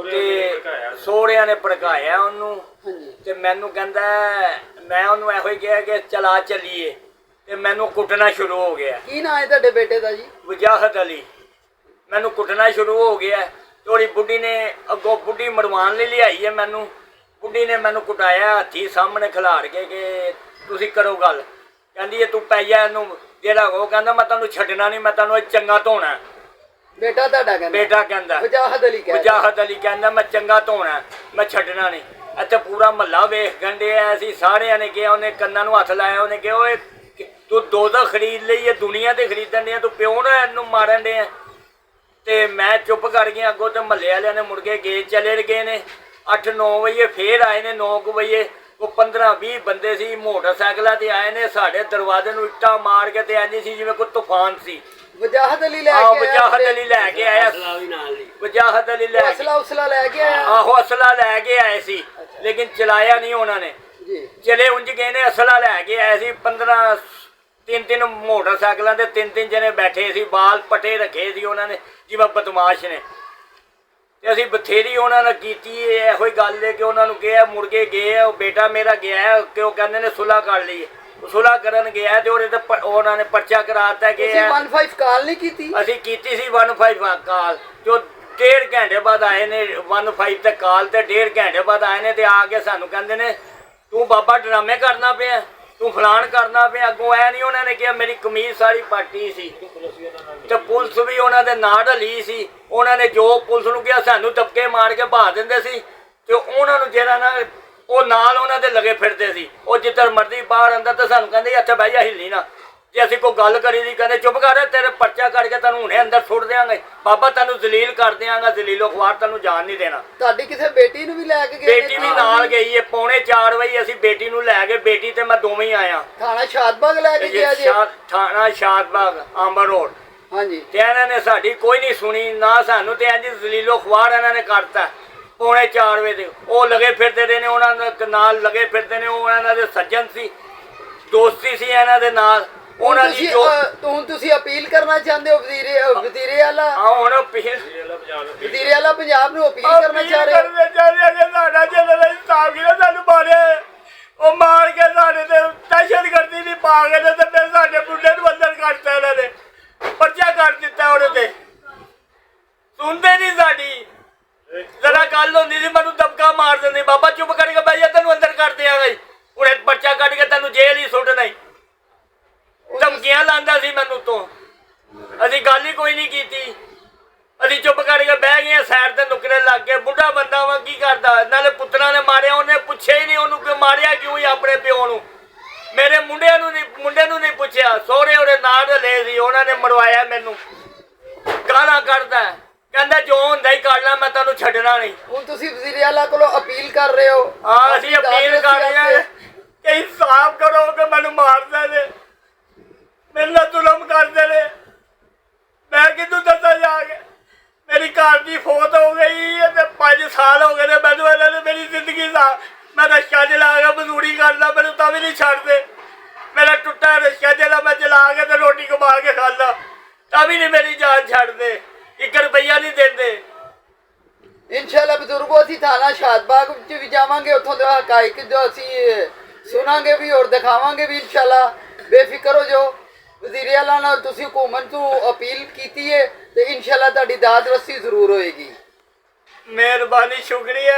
ਤੇ ਸੋਹਰਿਆਂ ਨੇ ਭੜਕਾਇਆ ਉਹਨੂੰ ਤੇ ਮੈਨੂੰ ਕਹਿੰਦਾ ਮੈਂ ਉਹਨੂੰ ਇਹੋ ਹੀ ਕਿਹਾ ਕਿ ਚਲਾ ਚੱਲੀਏ ਤੇ ਮੈਨੂੰ ਕੁੱਟਣਾ ਸ਼ੁਰੂ ਹੋ ਗਿਆ। ਕੀ ਨਾਂ ਹੈ ਤੁਹਾਡੇ ਬੇਟੇ ਦਾ ਜੀ? ਵਜਾਹਤ ਅਲੀ। ਮੈਨੂੰ ਕੁੱਟਣਾ ਸ਼ੁਰੂ ਹੋ ਗਿਆ ਤੇ ਉਹਦੀ ਬੁੱਢੀ ਨੇ ਅੱਗੋਂ ਬੁੱਢੀ ਮਰਵਾਉਣ ਲਈ ਲਿਆਈ ਹੈ ਮੈਨੂੰ। ਬੁੱਢੀ ਨੇ ਮੈਨੂੰ ਕੁਟਾਇਆ ਹੱਥੀ ਸਾਹਮਣੇ ਖਿਲਾੜ ਕੇ ਕਿ ਤੁਸੀਂ ਕਰੋ ਗੱਲ। ਕਹਿੰਦੀ ਹੈ ਤੂੰ ਪੈ ਜਾ ਇਹਨੂੰ ਜਿਹੜਾ ਉਹ ਕਹਿੰਦਾ ਮੈਂ ਤੁਹਾਨੂੰ ਛੱਡਣਾ ਨਹੀਂ, ਮੈਂ ਤੁਹਾਨੂੰ ਚੰਗਾ ਧੋਣਾ। ਬੇਟਾ ਤੁਹਾਡਾ ਕਹਿੰਦਾ? ਬੇਟਾ ਕਹਿੰਦਾ ਵਜਾਹਤ ਅਲੀ ਕਹਿੰਦਾ। ਵਜਾਹਤ ਅਲੀ ਕਹਿੰਦਾ ਮੈਂ ਚੰਗਾ ਧੋਣਾ, ਮੈਂ ਛੱਡਣਾ ਨਹੀਂ। ਇੱਥੇ ਪੂਰਾ ਮਹੱਲਾ ਵੇਖ ਗੰਢਿਆ। ਅਸੀਂ ਸਾਰਿਆਂ ਨੇ ਕਿਹਾ, ਉਹਨੇ ਕੰਨਾਂ ਨੂੰ ਹੱਥ ਲਾਇਆ, ਉਹਨੇ ਕਿਹਾ ਓਏ ਤੂੰ ਦੋ ਖਰੀਦ ਲਈ ਹੈ, ਦੁਨੀਆ ਤੇ ਖਰੀਦਣ ਡਿਆ, ਤੂੰ ਪਿਓ ਨਾ ਇਹਨੂੰ ਮਾਰਨ ਡਿਆ। ਤੇ ਮੈਂ ਚੁੱਪ ਕਰ ਗਿਆ। ਅੱਗੋਂ ਤੇ ਮਹੱਲੇ ਵਾਲਿਆਂ ਨੇ ਮੁੜ ਕੇ ਗਏ, ਚਲੇ ਗਏ ਨੇ। 8-9 ਵਜੇ ਫੇਰ ਆਏ ਨੇ। 9 ਵਜੇ ਉਹ 15-20 ਬੰਦੇ ਸੀ, ਮੋਟਰਸਾਈਕਲਾਂ ਤੇ ਆਏ ਨੇ। ਸਾਡੇ ਦਰਵਾਜ਼ੇ ਨੂੰ ਇੱਟਾਂ ਮਾਰ ਕੇ ਤੇ ਇੰਝ ਸੀ ਜਿਵੇਂ ਕੋਈ ਤੂਫਾਨ ਸੀ। ਵਜਾਹਤ ਅਲੀ ਲੈ ਕੇ ਵਜਾਹਤ ਅਲੀ ਲੈ ਕੇ ਆਇਆ। ਵਜਾਹਤ ਅਲੀ ਲੈ ਅਸਲਾ ਲੈ ਕੇ ਆਇਆ। ਆਹੋ ਅਸਲਾ ਲੈ ਕੇ ਆਏ ਸੀ, ਲੇਕਿਨ ਚਲਾਇਆ ਨਹੀਂ ਉਹਨਾਂ ਨੇ। ਚਲੇ ਉਂਝ ਗਏ ਨੇ, ਅਸਲਾ ਲੈ ਕੇ ਆਏ ਸੀ। 3 ਮੋਟਰਸਾਈਕਲਾਂ ਤੇ 3 ਜਣੇ ਬੈਠੇ ਸੀ, ਬਾਲ ਪੱਟੇ ਰੱਖੇ ਸੀ ਉਹਨਾਂ ਨੇ ਜਿਵੇਂ ਬਦਮਾਸ਼ ਨੇ। ਤੇ ਅਸੀਂ ਬਥੇਰੀ ਉਹਨਾਂ ਨਾਲ ਕੀਤੀ ਇਹੋ ਹੀ ਗੱਲ ਹੈ ਕਿ ਉਹਨਾਂ ਨੂੰ ਕਿਹਾ, ਮੁੜ ਕੇ ਗਏ। ਉਹ ਬੇਟਾ ਮੇਰਾ ਗਿਆ ਕਿ ਉਹ ਕਹਿੰਦੇ ਨੇ ਸੁਲ੍ਹਾ ਕਰ ਲਈ। ਸੁਲ੍ਹਾ ਕਰਨ ਗਿਆ ਤੇ ਉਹਦੇ ਤੇ ਉਹਨਾਂ ਨੇ ਪਰਚਾ ਕਰਾਤਾ ਕਿ 15 ਕਾਲ ਨਹੀਂ ਕੀਤੀ। ਅਸੀਂ ਕੀਤੀ ਸੀ 15 ਕਾਲ। ਜੋ 1.5 ਘੰਟੇ ਬਾਅਦ ਆਏ ਨੇ 15 ਤੇ ਕਾਲ ਤੇ 1.5 ਘੰਟੇ ਬਾਅਦ ਆਏ ਨੇ ਤੇ ਆ ਕੇ ਸਾਨੂੰ ਕਹਿੰਦੇ ਨੇ ਤੂੰ ਬਾਬਾ ਡਰਾਮੇ ਕਰਨਾ ਪਿਆ, ਤੂੰ ਫਲਾਣ ਕਰਨਾ ਪਿਆ। ਅੱਗੋਂ ਐ ਨਹੀਂ ਉਹਨਾਂ ਨੇ ਕਿਹਾ ਮੇਰੀ ਕਮੀਜ਼ ਸਾਰੀ ਪਾਟੀ ਸੀ ਤੇ ਪੁਲਿਸ ਵੀ ਉਹਨਾਂ ਦੇ ਨਾਲ ਢਲੀ ਸੀ। ਉਹਨਾਂ ਨੇ ਜੋ ਪੁਲਿਸ ਨੂੰ ਕਿਹਾ ਸਾਨੂੰ ਦਬਕੇ ਮਾਰ ਕੇ ਭਾ ਦਿੰਦੇ ਸੀ ਤੇ ਉਹਨਾਂ ਨੂੰ ਜਿਹੜਾ ਨਾ ਉਹ ਨਾਲ ਉਹਨਾਂ ਦੇ ਲਗੇ ਫਿਰਦੇ ਸੀ। ਉਹ ਜਿੱਧਰ ਮਰਜ਼ੀ ਬਾਹਰ ਅੰਦਰ ਤੇ ਸਾਨੂੰ ਕਹਿੰਦੇ ਇੱਥੇ ਬਹਿ ਜਾ, ਹਿੱਲੀ ਨਾ। ਜੇ ਅਸੀਂ ਕੋਈ ਗੱਲ ਕਰੀ ਦੀ ਕਹਿੰਦੇ ਚੁੱਪ ਕਰ, ਤੇਰੇ ਪਰਚਾ ਕਰਕੇ ਤੈਨੂੰ ਹੁਣੇ ਅੰਦਰ ਸੁੱਟ ਦਿਆਂਗੇ, ਬਾਬਾ ਤੈਨੂੰ ਜ਼ਲੀਲ ਕਰ ਦਿਆਂਗਾ, ਜ਼ਲੀਲੋ ਖਵਾਰ ਤੈਨੂੰ ਜਾਣ ਨਹੀਂ ਦੇਣਾ। ਤੁਹਾਡੀ ਕਿਸੇ ਬੇਟੀ ਨੂੰ ਵੀ ਲੈ ਕੇ ਗਏ? ਬੇਟੀ ਵੀ ਨਾਲ ਗਈ ਹੈ। 3:45 ਵਜੇ ਅਸੀਂ ਬੇਟੀ ਨੂੰ ਲੈ ਕੇ, ਬੇਟੀ ਤੇ ਮੈਂ ਦੋਵੇਂ ਹੀ ਆਇਆ। ਥਾਣਾ ਸ਼ਾਦਬਾਗ ਲੈ ਕੇ ਗਿਆ ਜੀ? ਥਾਣਾ ਸ਼ਾਦਬਾਗ ਅੰਬਰ ਰੋਡ। ਹਾਂਜੀ। ਤੇ ਇਹਨਾਂ ਨੇ ਸਾਡੀ ਕੋਈ ਨਹੀਂ ਸੁਣੀ ਨਾ ਸਾਨੂੰ, ਤੇ ਇੰਝ ਜ਼ਲੀਲੋ ਖਵਾਰ ਇਹਨਾਂ ਨੇ ਕਰਤਾ। 3:45 ਵਜੇ ਦੇ ਉਹ ਲਗੇ ਫਿਰਦੇ ਰਹੇ ਨੇ, ਉਹਨਾਂ ਦੇ ਨਾਲ ਲਗੇ ਫਿਰਦੇ ਨੇ। ਉਹ ਇਹਨਾਂ ਦੇ ਸੱਜਣ ਸੀ, ਦੋਸਤੀ ਸੀ ਇਹਨਾਂ ਦੇ ਨਾਲ। ਉਹਨਾਂ ਦੀ ਜੋ ਤੁਸੀਂ ਅਪੀਲ ਕਰਨਾ ਚਾਹੁੰਦੇ ਹੋ ਵਜ਼ੀਰੇ ਆਲਾ? ਹੁਣ ਵਜ਼ੀਰੇ ਆਲਾ ਪੰਜਾਬ ਨੂੰ ਅਪੀਲ ਕਰਨਾ ਚਾਹ ਰਹੇ ਹੋ? ਸਾਡਾ ਜਿਹੜਾ ਇਨਸਾਫ ਕੀਤਾ, ਸਾਨੂੰ ਮਾਰੇ ਉਹ ਮਾਰ ਕੇ ਸਾਡੇ ਤੇ ਦਹਿਸ਼ਤ ਕਰਦੀ ਨਹੀਂ ਪਾ ਕੇ ਤੇ ਫਿਰ ਸਾਡੇ ਮੁੰਡੇ ਨੂੰ ਅੰਦਰ ਕੱਢਤਾ ਇਹਨਾਂ ਨੇ, ਪਰਚਾ ਕਰ ਦਿੱਤਾ ਉਹਦੇ ਤੇ। ਸੁਣਦੇ ਨਹੀਂ ਸਾਡੀ। ਜਰਾ ਗੱਲ ਹੁੰਦੀ ਸੀ ਮੈਨੂੰ ਦਬਕਾ ਮਾਰ ਦਿੰਦੇ, ਬਾਬਾ ਚੁੱਪ ਕਰਕੇ ਬਹਿ ਜਾ, ਤੈਨੂੰ ਅੰਦਰ ਕਰ ਦਿਆਂਗਾ। ਉਹਨੇ ਪਰਚਾ ਕੱਢ ਕੇ ਤੈਨੂੰ ਜੇਲ੍ਹ ਹੀ ਸੁੱਟਣਾ ਹੀ। ਧਮਕੀਆਂ ਲਾਂਦਾ ਸੀ ਮੈਨੂੰ ਤੋਂ। ਅਸੀਂ ਗੱਲ ਹੀ ਕੋਈ ਨਹੀਂ ਕੀਤੀ। ਅਸੀਂ ਚੁੱਪ ਕਰਕੇ ਬਹਿ ਗਏ, ਸਾਈਡ ਤੇ ਨੁਕਰੇ ਲੱਗ ਕੇ। ਬੁੱਢਾ ਬੰਦਾ ਵਾ ਕੀ ਕਰਦਾ, ਨਾਲੇ ਪੁੱਤਰਾਂ ਨੇ ਮਾਰਿਆ, ਉਹਨੇ ਪੁੱਛਿਆ ਹੀ ਨਹੀਂ ਉਹਨੂੰ ਕਿ ਮਾਰਿਆ ਕਿਉਂ ਹੀ ਆਪਣੇ ਪਿਓ ਨੂੰ। ਮੇਰੇ ਮੁੰਡੇ ਨੂੰ ਨਹੀਂ ਪੁੱਛਿਆ। ਸਹੁਰੇ ਉਹਦੇ ਨਾਲ ਲੈ ਸੀ, ਉਹਨਾਂ ਨੇ ਮਰਵਾਇਆ ਮੈਨੂੰ। ਗਾਲਾਂ ਕੱਢਦਾ, ਕਹਿੰਦਾ ਜੋ ਹੁੰਦਾ ਹੀ ਕਰ ਲੈ, ਮੈਂ ਤੁਹਾਨੂੰ ਛੱਡਣਾ ਨਹੀਂ। ਹੁਣ ਤੁਸੀਂ ਵਜ਼ੀਰੇ ਆਲਾ ਕੋਲੋਂ ਅਪੀਲ ਕਰ ਰਹੇ ਹੋ? ਹਾਂ ਅਸੀਂ ਅਪੀਲ ਕਰ ਰਹੇ ਹਾਂ ਕਿ ਇਨਸਾਫ ਕਰੋ ਕਿ ਮੈਨੂੰ ਮਾਰਦੇ ਨੇ, ਮੇਰੇ ਨਾਲ ਜ਼ੁਲਮ ਕਰਦੇ ਨੇ। ਮੈਂ ਕਿਹਨੂੰ ਦੱਸਾਂ ਜਾ ਕੇ? ਮੇਰੀ ਘਰ ਦੀ ਫੌਤ ਹੋ ਗਈ ਹੈ ਤੇ 5 ਸਾਲ ਹੋ ਗਏ ਨੇ ਮੈਨੂੰ। ਇਹਨਾਂ ਨੇ ਮੇਰੀ ਜ਼ਿੰਦਗੀ ਦਾ, ਮੈਂ ਰਿਕਸ਼ਾ ਚਲਾ ਕੇ ਮਜ਼ਦੂਰੀ ਕਰਦਾ, ਮੈਨੂੰ ਤਾਂ ਵੀ ਨਹੀਂ ਛੱਡਦੇ। ਮੇਰਾ ਟੁੱਟਾ ਰਿਕਸ਼ਾ ਜਿਹੜਾ ਮੈਂ ਚਲਾ ਕੇ ਤੇ ਰੋਟੀ ਕਮਾ ਕੇ ਖਾਂਦਾ, ਤਾਂ ਵੀ ਨਹੀਂ ਮੇਰੀ ਜਾਨ ਛੱਡਦੇ। 1 ਰੁਪਈਆ ਨਹੀਂ ਦਿੰਦੇ। ਇਨਸ਼ਾਅੱਲਾ ਬਜ਼ੁਰਗੋ ਅਸੀਂ ਥਾਣਾ ਸ਼ਾਦਬਾਗ ਵਿੱਚ ਵੀ ਜਾਵਾਂਗੇ, ਉੱਥੋਂ ਦੇ ਹਕਾਇਕ ਜੋ ਅਸੀਂ ਸੁਣਾਂਗੇ ਵੀ ਔਰ ਦਿਖਾਵਾਂਗੇ ਵੀ। ਇਨਸ਼ਾਅੱਲਾ ਬੇਫਿਕਰ ਹੋ ਜਾਓ। ਵਜ਼ੀਰੇ ਆਲਾ ਨਾਲ ਤੁਸੀਂ ਹੁਕੂਮਤ ਨੂੰ ਅਪੀਲ ਕੀਤੀ ਹੈ ਤੇ ਇਨਸ਼ਾਅੱਲਾ ਤੁਹਾਡੀ ਦਾਦ ਰਸੀ ਜ਼ਰੂਰ ਹੋਏਗੀ। ਮਿਹਰਬਾਨੀ, ਸ਼ੁਕਰੀਆ।